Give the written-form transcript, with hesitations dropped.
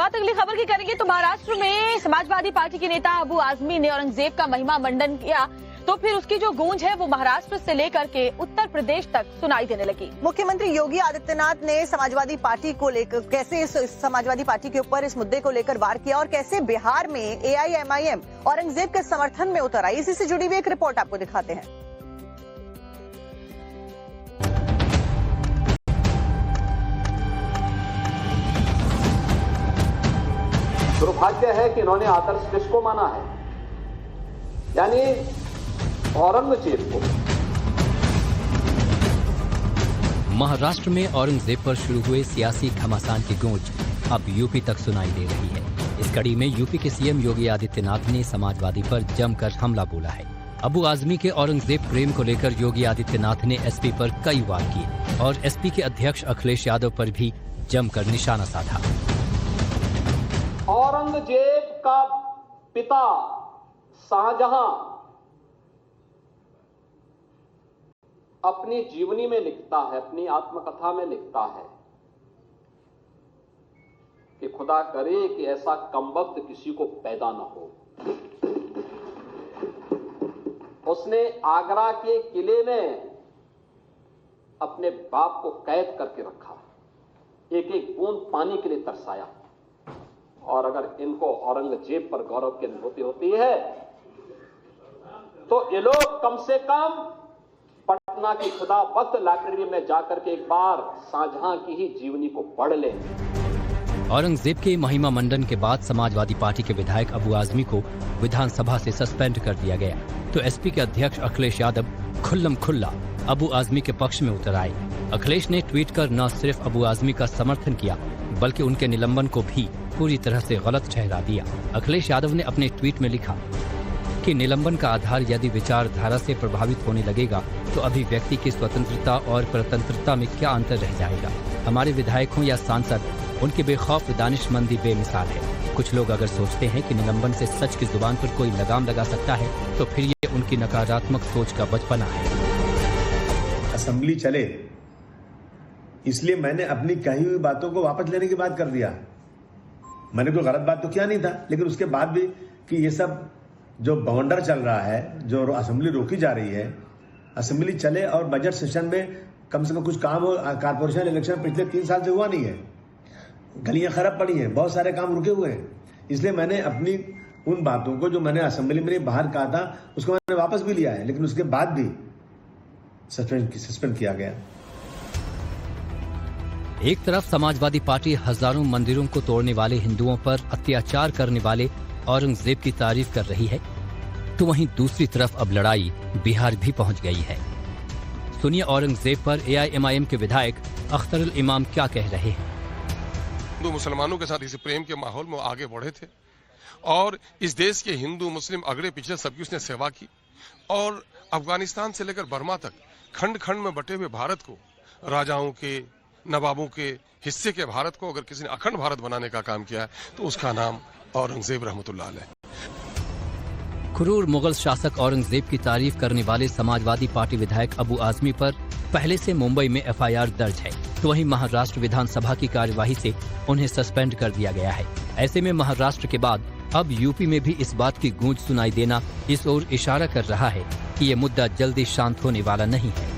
बात अगली खबर की करेंगे तो महाराष्ट्र में समाजवादी पार्टी के नेता अबू आजमी ने औरंगजेब का महिमा मंडन किया तो फिर उसकी जो गूंज है वो महाराष्ट्र से लेकर के उत्तर प्रदेश तक सुनाई देने लगी। मुख्यमंत्री योगी आदित्यनाथ ने समाजवादी पार्टी को लेकर कैसे इस समाजवादी पार्टी के ऊपर इस मुद्दे को लेकर वार किया और कैसे बिहार में एआईएमआईएम औरंगजेब के समर्थन में उतर आई, इसी से जुड़ी हुई एक रिपोर्ट आपको दिखाते हैं। दुर्भाग्य है कि इन्होंने आदर्श किसको माना है, यानी औरंगजेब को। महाराष्ट्र में औरंगजेब पर शुरू हुए सियासी घमासान की गूंज अब यूपी तक सुनाई दे रही है। इस कड़ी में यूपी के सीएम योगी आदित्यनाथ ने समाजवादी पर जमकर हमला बोला है। अबू आजमी के औरंगजेब प्रेम को लेकर योगी आदित्यनाथ ने एसपी पर कई वार किए और एसपी के अध्यक्ष अखिलेश यादव पर भी जमकर निशाना साधा। औरंगजेब का पिता शाहजहां अपनी जीवनी में लिखता है, अपनी आत्मकथा में लिखता है कि खुदा करे कि ऐसा कमबख्त किसी को पैदा न हो। उसने आगरा के किले में अपने बाप को कैद करके रखा, एक एक बूंद पानी के लिए तरसाया। और अगर इनको औरंगजेब पर गौरव की अनुभूति होती है तो ये लोग कम से कम पटना की खुदा वक्त लाइब्रेरी में जाकर के एक बार शाहजहां की ही जीवनी को पढ़ लें। औरंगजेब के महिमा मंडन के बाद समाजवादी पार्टी के विधायक अबू आजमी को विधानसभा से सस्पेंड कर दिया गया तो एसपी के अध्यक्ष अखिलेश यादव खुल्लम खुल्ला अबू आजमी के पक्ष में उतर आए। अखिलेश ने ट्वीट कर न सिर्फ अबू आजमी का समर्थन किया बल्कि उनके निलंबन को भी पूरी तरह से गलत ठहरा दिया। अखिलेश यादव ने अपने ट्वीट में लिखा कि निलंबन का आधार यदि विचारधारा से प्रभावित होने लगेगा तो अभिव्यक्ति की स्वतंत्रता और स्वतंत्रता में क्या अंतर रह जाएगा। हमारे विधायकों या सांसद उनकी बेखौफ दानिशमंदी बेमिसाल है। कुछ लोग अगर सोचते हैं कि निलंबन से सच की जुबान पर कोई लगाम लगा सकता है तो फिर ये उनकी नकारात्मक सोच का बचपना है। असेंबली चले इसलिए मैंने अपनी कही हुई बातों को वापस लेने की बात कर दिया। मैंने कोई गलत बात तो किया नहीं था, लेकिन उसके बाद भी कि ये सब जो बाउंडर चल रहा है, जो असेंबली रोकी जा रही है, असेंबली चले और बजट सेशन में कम से कम कुछ काम हो। कारपोरेशन इलेक्शन पिछले 3 साल से हुआ नहीं है, गलियां खराब पड़ी हैं, बहुत सारे काम रुके हुए हैं। इसलिए मैंने अपनी उन बातों को जो मैंने असेंबली में बाहर कहा था उसको मैंने वापस भी लिया है, लेकिन उसके बाद भी सस्पेंड किया गया। एक तरफ समाजवादी पार्टी हजारों मंदिरों को तोड़ने वाले हिंदुओं पर अत्याचार करने वाले औरंगजेब की तारीफ कर रही है तो वहीं दूसरी तरफ अब लड़ाई बिहार भी पहुंच गई है। सुनिए औरंगजेब पर एआईएमआईएम के विधायक अख्तरुल इमाम क्या कह रहे हैं। हिंदू मुसलमानों के साथ इस प्रेम के माहौल में आगे बढ़े थे और इस देश के हिंदू मुस्लिम अगड़े पिछड़े सबकी उसने सेवा की और अफगानिस्तान से लेकर बर्मा तक खंड खंड में बटे हुए भारत को, राजाओं के नवाबों के हिस्से के भारत को अगर किसी ने अखंड भारत बनाने का काम किया है तो उसका नाम औरंगजेब रहमतुल्लाह अलैह। क्रूर मुगल शासक औरंगजेब की तारीफ करने वाले समाजवादी पार्टी विधायक अबू आजमी पर पहले से मुंबई में एफआईआर दर्ज है तो वहीं महाराष्ट्र विधानसभा की कार्यवाही से उन्हें सस्पेंड कर दिया गया है। ऐसे में महाराष्ट्र के बाद अब यूपी में भी इस बात की गूंज सुनाई देना इस ओर इशारा कर रहा है कि ये मुद्दा जल्दी शांत होने वाला नहीं है।